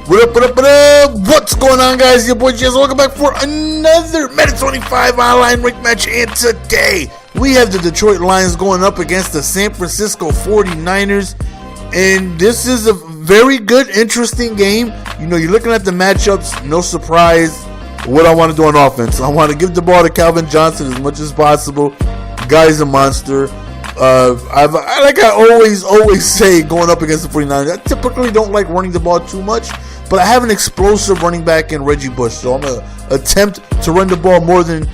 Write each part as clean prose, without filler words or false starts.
What up? What's going on, guys? Your boy Jazz. Welcome back for another Madden 25 online rank match. And today, we have the Detroit Lions going up against the San Francisco 49ers. And this is a very good, interesting game. You know, you're looking at the matchups. No surprise what I want to do on offense. I want to give the ball to Calvin Johnson as much as possible. The guy's a monster. Like I always say, going up against the 49ers, I typically don't like running the ball too much, but I have an explosive running back in Reggie Bush, so I'm going to attempt to run the ball more than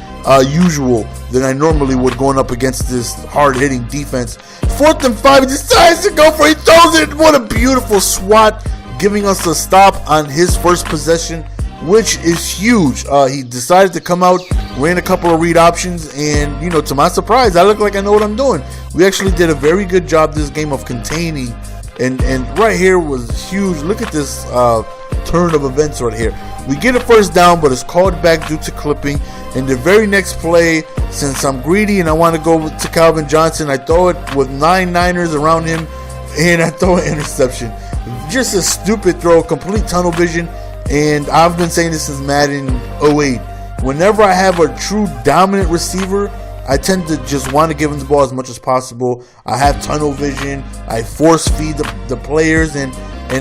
usual than I normally would going up against this hard-hitting defense. 4th and 5, he decides to go for it. He throws it. What a beautiful swat, giving us a stop on his first possession, which is huge. He decided to come out, ran a couple of read options, and, you know, to my surprise, I look like I know what I'm doing. We actually did a very good job this game of containing, and right here was huge. Look at this turn of events right here. We get a first down, but it's called back due to clipping. And the very next play, since I'm greedy and I want to go to Calvin Johnson, I throw it with 9 Niners around him, and I throw an interception. Just a stupid throw, complete tunnel vision. And I've been saying this since Madden 08. Whenever I have a true dominant receiver, I tend to just want to give him the ball as much as possible. I have tunnel vision. I force feed the players. And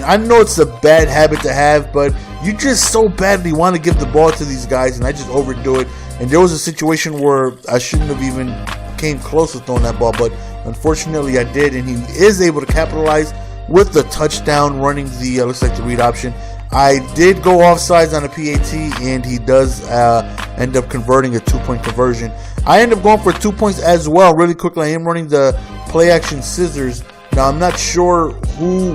I know it's a bad habit to have, but you just so badly want to give the ball to these guys, and I just overdo it. And there was a situation where I shouldn't have even came close to throwing that ball, but unfortunately I did, and he is able to capitalize with the touchdown running the, looks like the read option. I did go offsides on a PAT, and he does end up converting a 2-point conversion. I end up going for 2 points as well. Really quickly, I am running the play action scissors. Now, I'm not sure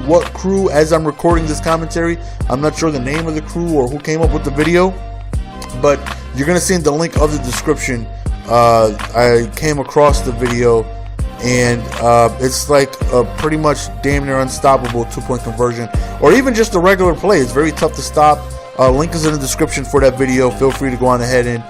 what crew, as I'm recording this commentary, I'm not sure the name of the crew or who came up with the video, but you're going to see in the link of the description, I came across the video, and it's like a pretty much damn near unstoppable 2-point conversion, or even just a regular play. It's very tough to stop. Link is in the description for that video. Feel free to go on ahead and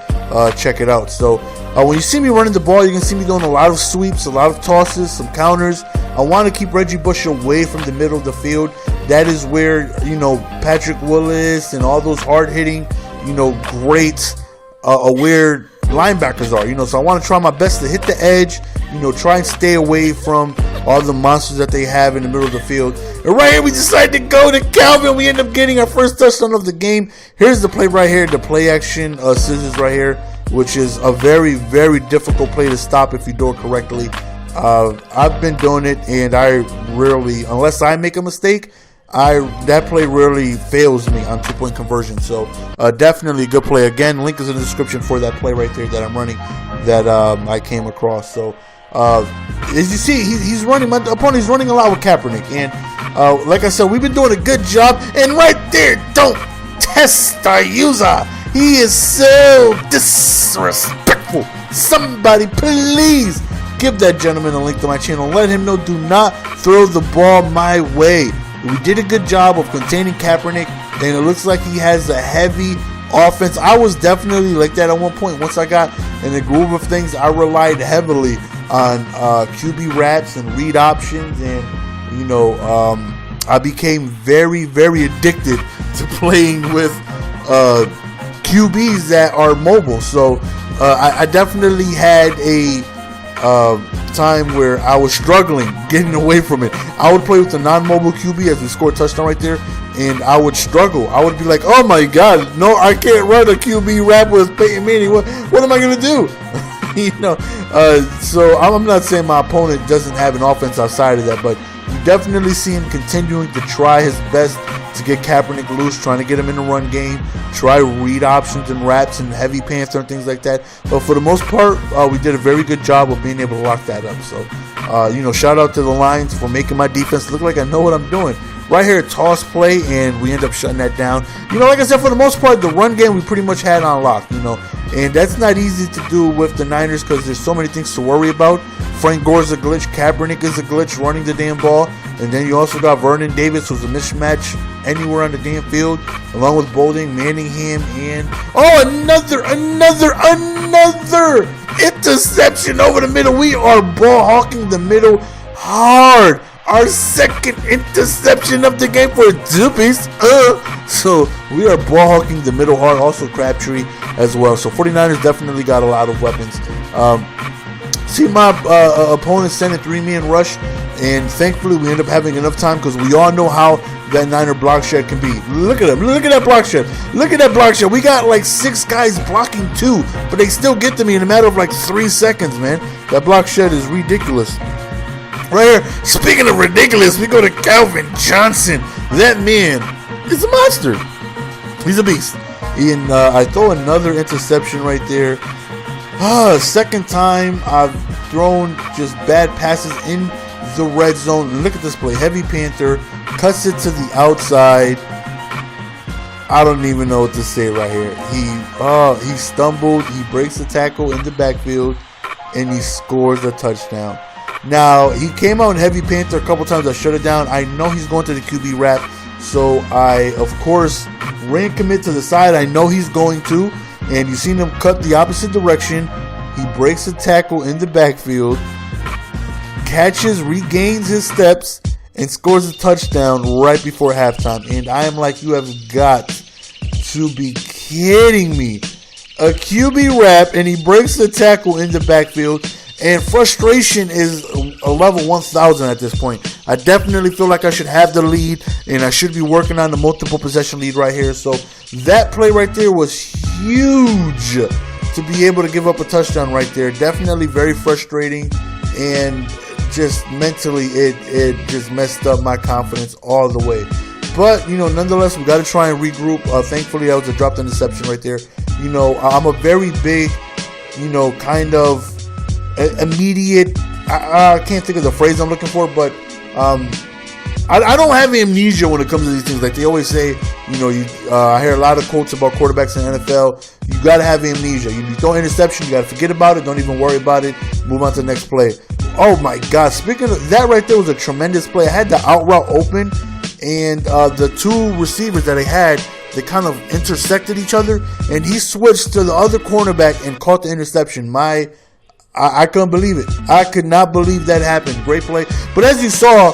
check it out. So when you see me running the ball, you can see me doing a lot of sweeps, a lot of tosses, some counters. I want to keep Reggie Bush away from the middle of the field. That is where, you know, Patrick Willis and all those hard-hitting, you know, great, aware linebackers are, you know. So I want to try my best to hit the edge, you know, try and stay away from all the monsters that they have in the middle of the field. And right here, we decide to go to Calvin. We end up getting our first touchdown of the game. Here's the play right here, the play action scissors right here, which is a very, very difficult play to stop if you do it correctly. I've been doing it, and I rarely, unless I make a mistake, that play rarely fails me on 2-point conversion. So definitely a good play. Again, link is in the description for that play right there that I'm running, that I came across. So as you see, he's running. My opponent's running a lot with Kaepernick, and like I said, we've been doing a good job. And right there, don't test our user. He is so disrespectful. Somebody please give that gentleman a link to my channel. Let him know, do not throw the ball my way. We did a good job of containing Kaepernick, and it looks like he has a heavy offense. I was definitely like that at one point. Once I got in the groove of things, I relied heavily on QB wraps and read options, and, you know, I became very, very addicted to playing with QBs that are mobile. So I definitely had a time where I was struggling getting away from it. I would play with the non-mobile QB as we scored a touchdown right there, and I would struggle. I would be like, oh my god, no, I can't run a QB wrap with Peyton Manning. What am I going to do? You know, so I'm not saying my opponent doesn't have an offense outside of that, but you definitely see him continuing to try his best to get Kaepernick loose, trying to get him in the run game, try read options and wraps and heavy panther and things like that. But for the most part, we did a very good job of being able to lock that up. So, you know, shout out to the Lions for making my defense look like I know what I'm doing. Right here, toss play, and we end up shutting that down. You know, like I said, for the most part, the run game we pretty much had on lock, you know. And that's not easy to do with the Niners because there's so many things to worry about. Frank Gore's a glitch. Kaepernick is a glitch running the damn ball. And then you also got Vernon Davis, who's a mismatch anywhere on the damn field, along with Bolding, Manningham, and another interception over the middle. We are ball hawking the middle hard. our second interception of the game for Doopies. So we are ball hawking the middle hard, also Crabtree as well. So 49ers definitely got a lot of weapons. See my opponent send a 3-man rush, and thankfully we end up having enough time because we all know how that Niner block shed can be. Look at him. Look at that block shed. Look at that block shed. We got like 6 guys blocking 2, but they still get to me in a matter of like 3 seconds, man. That block shed is ridiculous. Right here, speaking of ridiculous, we go to Calvin Johnson. That man is a monster. He's a beast. And I throw another interception right there. Second time I've thrown just bad passes in the red zone. Look at this play. Heavy Panther cuts it to the outside. I don't even know what to say right here. He stumbled. He breaks the tackle in the backfield, and he scores a touchdown. Now, he came out in Heavy Panther a couple times. I shut it down. I know he's going to the QB wrap, so I, of course, ran commit to the side. I know he's going to, and you've seen him cut the opposite direction. He breaks the tackle in the backfield, catches, regains his steps, and scores a touchdown right before halftime. And I am like, you have got to be kidding me. A QB wrap, and he breaks the tackle in the backfield. And frustration is a level 1,000 at this point. I definitely feel like I should have the lead, and I should be working on the multiple possession lead right here. So that play right there was huge to be able to give up a touchdown right there. Definitely very frustrating, and just mentally it just messed up my confidence all the way. But, nonetheless, we got to try and regroup. Thankfully, that was a dropped interception right there. I'm a very big, kind of immediate, I can't think of the phrase I'm looking for, but I don't have amnesia when it comes to these things. Like they always say, I hear a lot of quotes about quarterbacks in the NFL. You got to have amnesia. You throw an interception, you got to forget about it. Don't even worry about it. Move on to the next play. Oh my God! Speaking of that, right there was a tremendous play. I had the out route open, and the 2 receivers that I had, they kind of intersected each other, and he switched to the other cornerback and caught the interception. I couldn't believe it. I could not believe that happened. Great play. But as you saw,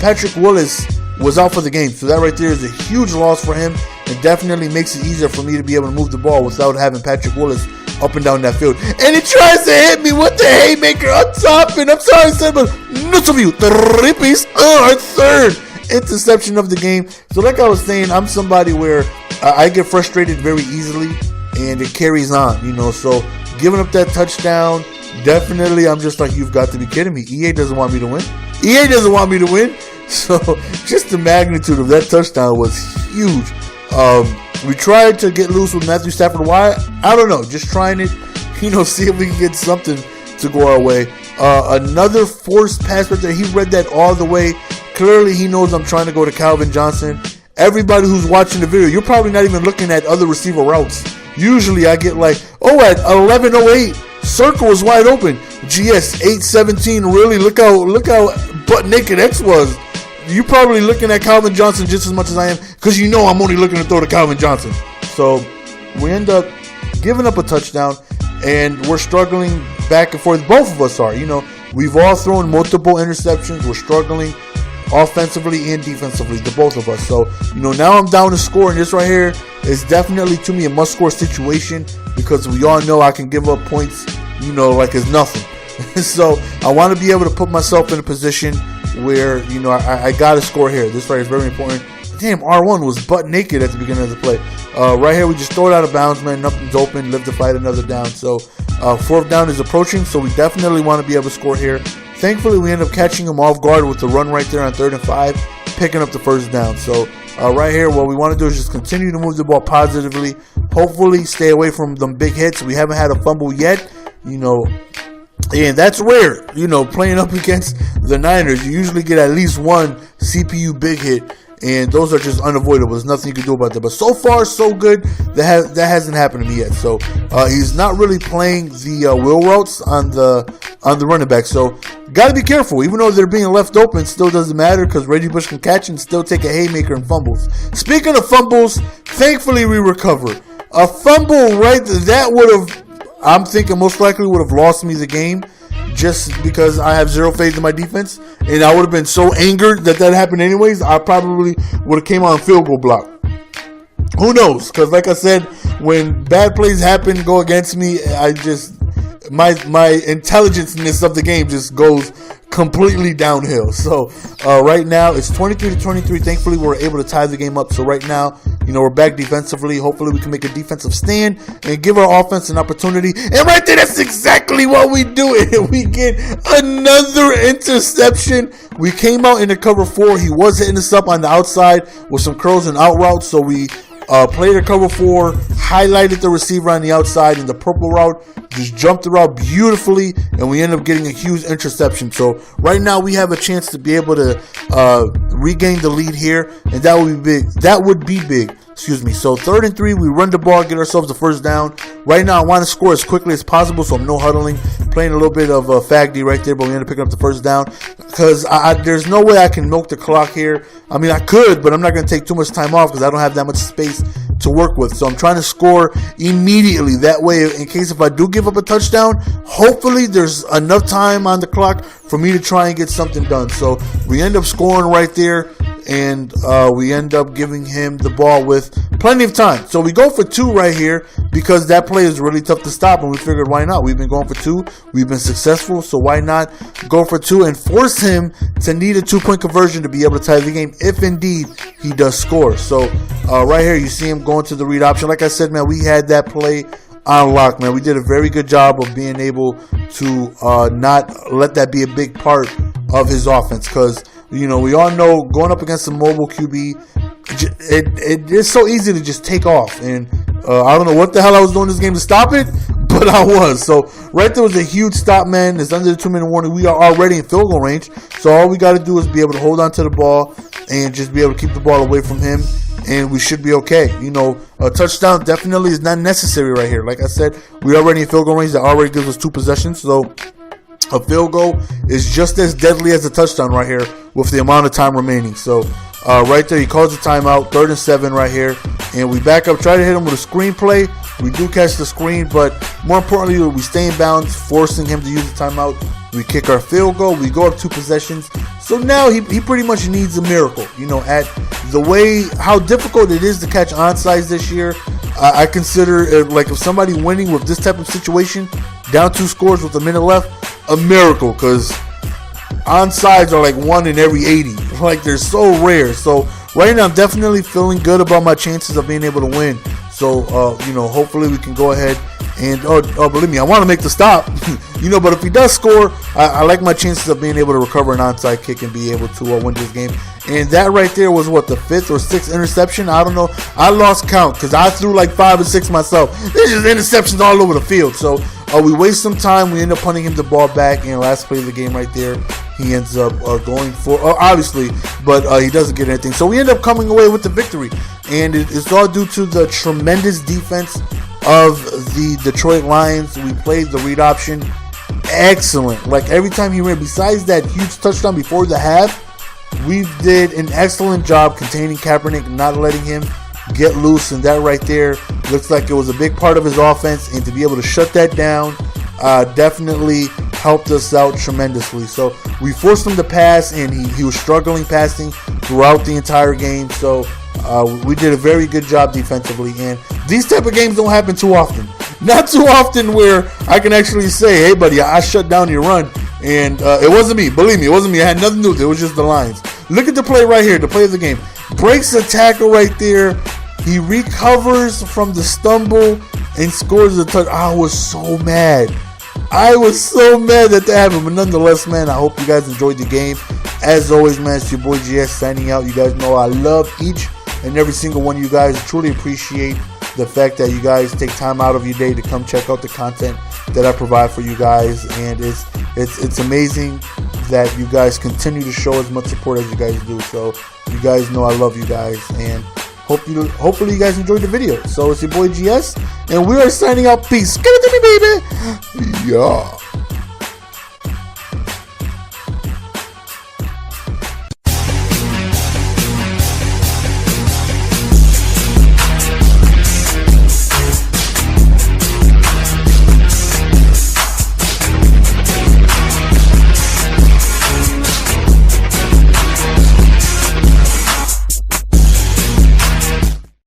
Patrick Willis was out for the game. So that right there is a huge loss for him. It definitely makes it easier for me to be able to move the ball without having Patrick Willis up and down that field. And he tries to hit me with the haymaker up top. And I'm sorry, son, but nuts of you. 3 piece. Our third interception of the game. So like I was saying, I'm somebody where I get frustrated very easily. And it carries on, So giving up that touchdown, definitely, I'm just like, you've got to be kidding me. EA doesn't want me to win. EA doesn't want me to win. So just the magnitude of that touchdown was huge. We tried to get loose with Matthew Stafford. Why? I don't know. Just trying it, see if we can get something to go our way. Another forced pass right there. He read that all the way. Clearly, he knows I'm trying to go to Calvin Johnson. Everybody who's watching the video, you're probably not even looking at other receiver routes. Usually, I get like, at 11:08. Circle was wide open. GS 817. Really, look how butt naked X was. You probably looking at Calvin Johnson just as much as I am, because I'm only looking to throw to Calvin Johnson. So we end up giving up a touchdown, and we're struggling back and forth. Both of us are. We've all thrown multiple interceptions. We're struggling offensively and defensively, the both of us. So now I'm down to score, and this right here is definitely to me a must-score situation, because we all know I can give up points, like it's nothing. So I want to be able to put myself in a position where, I got to score here. This right is very important. Damn, R1 was butt naked at the beginning of the play. Right here, we just throw it out of bounds, man. Nothing's open. Live to fight another down. So 4th down is approaching, so we definitely want to be able to score here. Thankfully, we end up catching him off guard with the run right there on 3rd and 5, picking up the 1st down. So right here, what we want to do is just continue to move the ball positively. Hopefully, stay away from them big hits. We haven't had a fumble yet, and that's rare. Playing up against the Niners, you usually get at least one CPU big hit, and those are just unavoidable. There's nothing you can do about that. But so far, so good. That hasn't happened to me yet. So he's not really playing the wheel routes on the running back. So got to be careful. Even though they're being left open, still doesn't matter, because Reggie Bush can catch and still take a haymaker and fumbles. Speaking of fumbles, thankfully we recover. A fumble that would have, I'm thinking most likely would have lost me the game. just because I have zero faith in my defense, and I would have been so angered that happened anyways, I probably would have came on field goal block. Who knows? Because like I said, when bad plays happen, go against me, I just my intelligence of the game just goes completely downhill. So right now it's 23-23. Thankfully, we're able to tie the game up. So right now, we're back defensively. Hopefully, we can make a defensive stand and give our offense an opportunity. And right there, that's exactly what we do. And we get another interception. We came out in the cover 4. He was hitting us up on the outside with some curls and out routes. So we played a cover 4, highlighted the receiver on the outside in the purple route, just jumped the route beautifully, and we ended up getting a huge interception. So right now we have a chance to be able to regain the lead here, and that would be big. Excuse me. So 3rd and 3, we run the ball, get ourselves the first down. Right now I want to score as quickly as possible, so I'm no huddling, playing a little bit of Fagdy right there, but we ended up picking up the first down because there's no way I can milk the clock here. I mean, I could, but I'm not going to take too much time off because I don't have that much space to work with. So I'm trying to score immediately. That way, in case if I do give up a touchdown, hopefully there's enough time on the clock for me to try and get something done. So we end up scoring right there, and we end up giving him the ball with plenty of time. So we go for 2 right here because that play is really tough to stop, and we figured why not? We've been going for 2. We've been successful, so why not go for 2 and force him to need a 2-point conversion to be able to tie the game if indeed he does score. So right here you see him going to the read option. Like I said, man, we had that play on lock, man. We did a very good job of being able to not let that be a big part of his offense because we all know going up against a mobile QB, it is so easy to just take off. And I don't know what the hell I was doing this game to stop it, but I was. So right there was a huge stop, man. It's under the 2-minute warning. We are already in field goal range. So all we got to do is be able to hold on to the ball and just be able to keep the ball away from him, and we should be okay. A touchdown definitely is not necessary right here. Like I said, we already in field goal range. That already gives us 2 possessions. So a field goal is just as deadly as a touchdown right here with the amount of time remaining. So right there, he calls the timeout, 3rd and 7 right here, and we back up, try to hit him with a screen play. We do catch the screen, but more importantly, we stay in bounds, forcing him to use the timeout. We kick our field goal. We go up 2 possessions. So now he pretty much needs a miracle. At the way how difficult it is to catch onsides this year, I consider it like if somebody winning with this type of situation, down 2 scores with a minute left, a miracle, because onsides are like 1 in every 80. Like they're so rare. So right now I'm definitely feeling good about my chances of being able to win. So hopefully we can go ahead and believe me, I want to make the stop. But if he does score, I like my chances of being able to recover an onside kick and be able to win this game. And that right there was what, the 5th or 6th interception? I don't know. I lost count because I threw like 5 or 6 myself. There's just interceptions all over the field. So we waste some time. We end up punting him the ball back. And last play of the game right there, he ends up going for, obviously, but he doesn't get anything. So we end up coming away with the victory. And it's all due to the tremendous defense of the Detroit Lions. We played the read option excellent. Like every time he ran, besides that huge touchdown before the half, we did an excellent job containing Kaepernick, not letting him get loose, and that right there looks like it was a big part of his offense, and to be able to shut that down definitely helped us out tremendously. So we forced him to pass, and he was struggling passing throughout the entire game. So we did a very good job defensively, and these type of games don't happen too often. Not too often where I can actually say, hey buddy, I shut down your run. And it wasn't me. Believe me, it wasn't me. I had nothing to do with it. It was just the Lions. Look at the play right here, the play of the game. Breaks a tackle right there. He recovers from the stumble and scores a touchdown. I was so mad. I was so mad that happened. But nonetheless, man, I hope you guys enjoyed the game. As always, man, it's your boy GS signing out. You guys know I love each and every single one of you guys. Truly appreciate the fact that you guys take time out of your day to come check out the content that I provide for you guys. And it's amazing that you guys continue to show as much support as you guys do. So you guys know I love you guys, and hopefully you guys enjoyed the video. So it's your boy GS, and we are signing out. Peace. Give it to me, baby. Yeah.